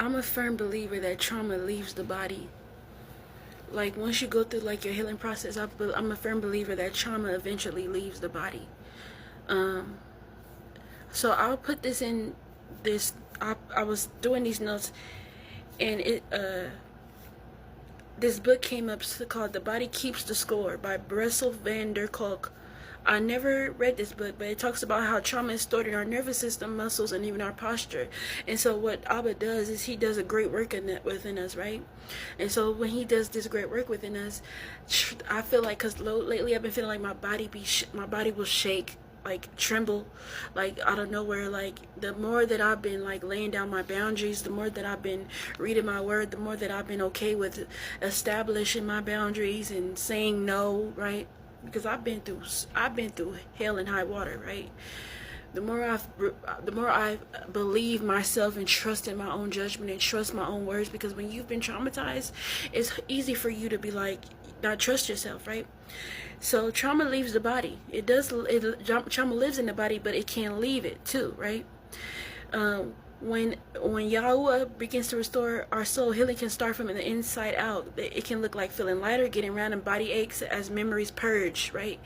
I'm a firm believer that trauma leaves the body. Like once you go through like your healing process, I'm a firm believer that trauma eventually leaves the body. Um, so I'll put this in this. I was doing these notes, and this book came up called "The Body Keeps the Score" by Bessel van der Kolk. I never read this book, but it talks about how trauma is stored in our nervous system, muscles, and even our posture. And so what Abba does is he does a great work within us, right? And so when he does this great work within us, I feel like, because lately I've been feeling like my body will shake, like tremble, like out of nowhere. Like the more that I've been like laying down my boundaries, the more that I've been reading my word, the more that I've been okay with establishing my boundaries and saying no, right? Because I've been through hell and high water, right? The more I believe myself and trust in my own judgment and trust my own words, because when you've been traumatized, it's easy for you to be like not trust yourself, right? So trauma leaves the body. Trauma lives in the body, but it can leave it too, right? When Yahuwah begins to restore our soul, healing can start from the inside out. It can look like feeling lighter, getting random body aches as memories purge, right?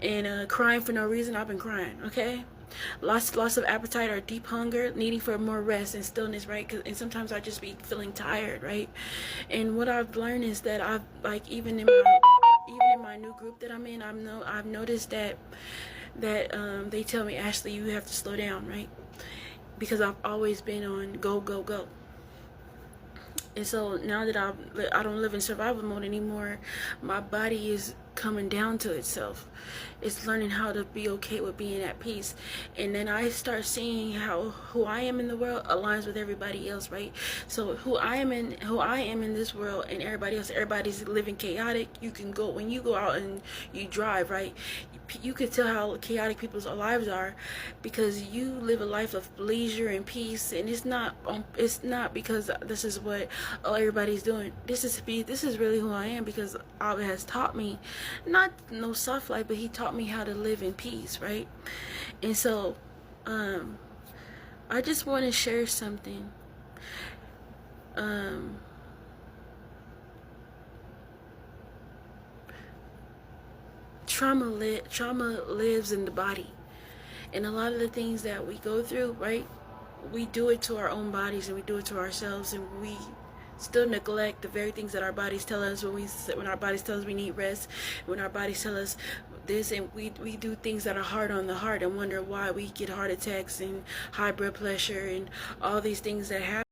And crying for no reason. I've been crying, okay? Loss of appetite or deep hunger, needing for more rest and stillness, right? And sometimes I just be feeling tired, right? And what I've learned is that I've like even in my new group that I'm in, I've noticed that they tell me, Ashley, you have to slow down, right? Because I've always been on go, go, go. And so now that I don't live in survival mode anymore, my body is coming down to itself. It's learning how to be okay with being at peace. And then I start seeing how who I am in the world aligns with everybody else, right? So who I am in this world and everybody's living chaotic. You can go, when you go out and you drive, right? You can tell how chaotic people's lives are because you live a life of leisure and peace, and it's not because this is what everybody's doing. This is really who I am, because Allah has taught me, not no soft life, but he taught me how to live in peace, right? And so I just want to share something. Trauma lives in the body, and a lot of the things that we go through, right, we do it to our own bodies and we do it to ourselves, and we still neglect the very things that our bodies tell us when our bodies tell us we need rest, when our bodies tell us this, and we do things that are hard on the heart and wonder why we get heart attacks and high blood pressure and all these things that happen.